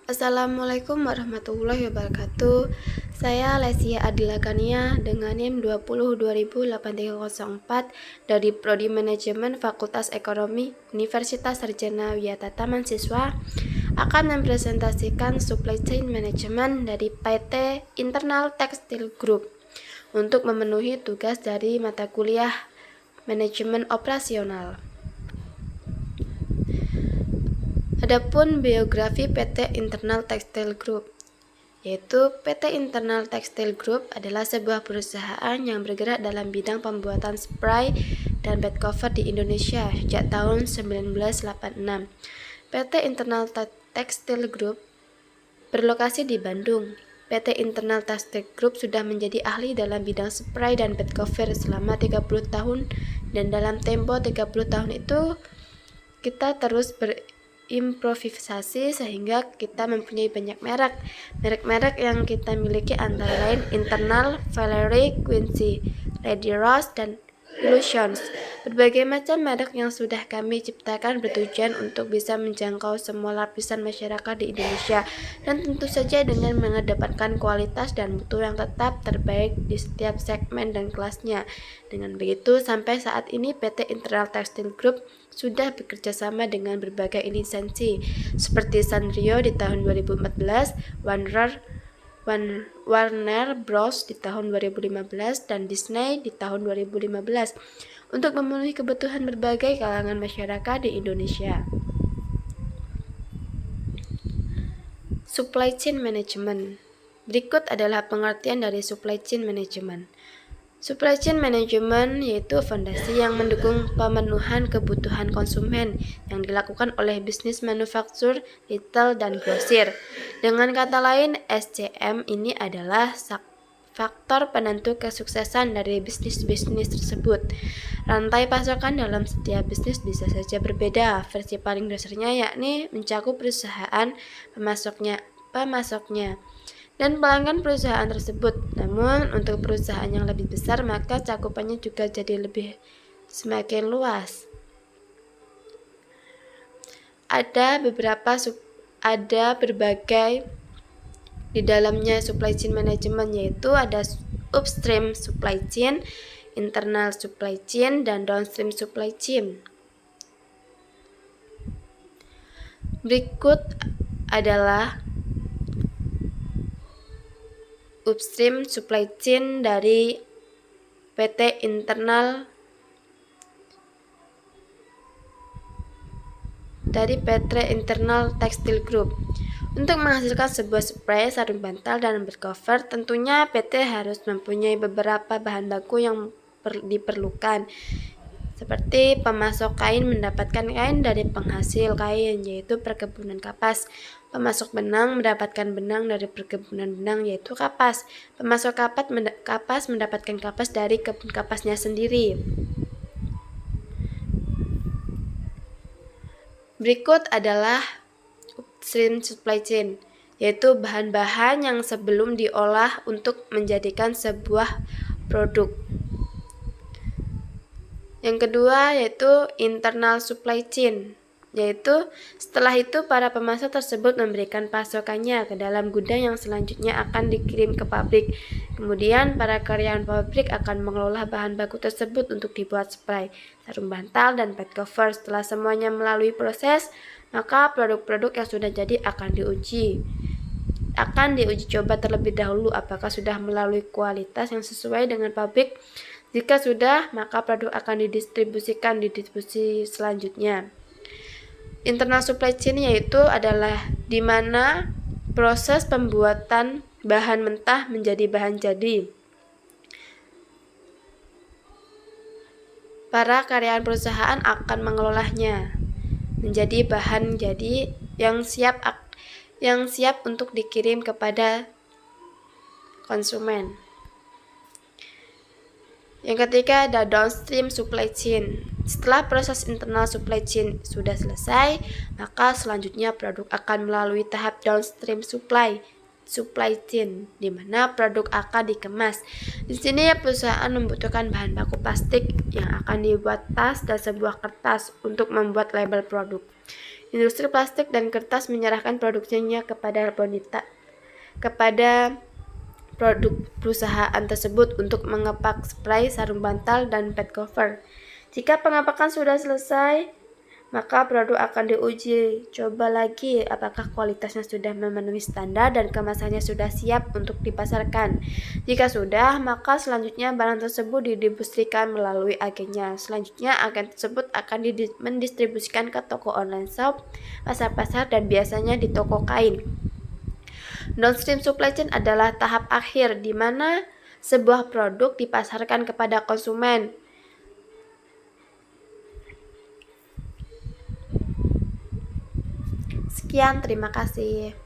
Assalamualaikum warahmatullahi wabarakatuh. Saya Lesia Adila Kania dengan NIM 20208304 dari Prodi Manajemen Fakultas Ekonomi Universitas Sarjana Wiyatata Mahasiswa akan mempresentasikan Supply Chain Management dari PT Internal Textile Group untuk memenuhi tugas dari mata kuliah Manajemen Operasional. Adapun biografi PT Internal Textile Group, yaitu PT Internal Textile Group adalah sebuah perusahaan yang bergerak dalam bidang pembuatan spray dan bed cover di Indonesia sejak tahun 1986. PT Internal Textile Group berlokasi di Bandung. PT Internal Textile Group sudah menjadi ahli dalam bidang spray dan bed cover selama 30 tahun, dan dalam tempo 30 tahun itu kita terus improvisasi sehingga kita mempunyai banyak merek. Merek-merek yang kita miliki antara lain Internal, Valerie, Quincy, Lady Rose, dan Illusions. Berbagai macam merek yang sudah kami ciptakan bertujuan untuk bisa menjangkau semua lapisan masyarakat di Indonesia, dan tentu saja dengan mengedepankan kualitas dan mutu yang tetap terbaik di setiap segmen dan kelasnya. Dengan begitu, sampai saat ini PT Internal Textile Group sudah bekerja sama dengan berbagai lisensi seperti Sanrio di tahun 2014, Warner Bros di tahun 2015, dan Disney di tahun 2015 untuk memenuhi kebutuhan berbagai kalangan masyarakat di Indonesia. Supply Chain Management. Berikut adalah pengertian dari Supply Chain Management. Supply chain management yaitu fondasi yang mendukung pemenuhan kebutuhan konsumen yang dilakukan oleh bisnis manufaktur, retail, dan grosir. Dengan kata lain, SCM ini adalah faktor penentu kesuksesan dari bisnis-bisnis tersebut. Rantai pasokan dalam setiap bisnis bisa saja berbeda. Versi paling dasarnya yakni mencakup perusahaan, pemasoknya, dan pelanggan perusahaan tersebut. Namun untuk perusahaan yang lebih besar maka cakupannya juga jadi semakin luas. Ada berbagai di dalamnya supply chain management, yaitu ada upstream supply chain, internal supply chain, dan downstream supply chain. Berikut adalah upstream supply chain dari PT Internal Textile Group. Untuk menghasilkan sebuah spray, sarung bantal, dan bed cover, tentunya PT harus mempunyai beberapa bahan baku yang diperlukan, seperti pemasok kain mendapatkan kain dari penghasil kain, yaitu perkebunan kapas. Pemasok benang mendapatkan benang dari perkebunan benang, yaitu kapas. Pemasok kapas mendapatkan kapas dari kebun kapasnya sendiri. Berikut adalah upstream supply chain, yaitu bahan-bahan yang sebelum diolah untuk menjadikan sebuah produk. Yang kedua yaitu internal supply chain, yaitu setelah itu para pemasok tersebut memberikan pasokannya ke dalam gudang yang selanjutnya akan dikirim ke pabrik. Kemudian para karyawan pabrik akan mengelola bahan baku tersebut untuk dibuat spray, sarung bantal, dan bed cover. Setelah semuanya melalui proses, maka produk-produk yang sudah jadi akan diuji coba terlebih dahulu apakah sudah melalui kualitas yang sesuai dengan pabrik. Jika sudah, maka produk akan didistribusikan di distribusi selanjutnya. Internal supply chain yaitu adalah di mana proses pembuatan bahan mentah menjadi bahan jadi. Para karyawan perusahaan akan mengelolanya menjadi bahan jadi yang siap untuk dikirim kepada konsumen. Yang ketiga ada downstream supply chain. Setelah proses internal supply chain sudah selesai, maka selanjutnya produk akan melalui tahap downstream supply chain, di mana produk akan dikemas. Di sini perusahaan membutuhkan bahan baku plastik yang akan dibuat tas dan sebuah kertas untuk membuat label produk. Industri plastik dan kertas menyerahkan produksinya kepada produk perusahaan tersebut untuk mengepak spray, sarung bantal, dan bed cover. Jika pengepakan sudah selesai, maka produk akan diuji coba lagi apakah kualitasnya sudah memenuhi standar dan kemasannya sudah siap untuk dipasarkan. Jika sudah, maka selanjutnya barang tersebut didistribusikan melalui agennya. Selanjutnya, agen tersebut akan mendistribusikan ke toko online shop, pasar-pasar, dan biasanya di toko kain. Downstream supply chain adalah tahap akhir di mana sebuah produk dipasarkan kepada konsumen. Sekian, terima kasih.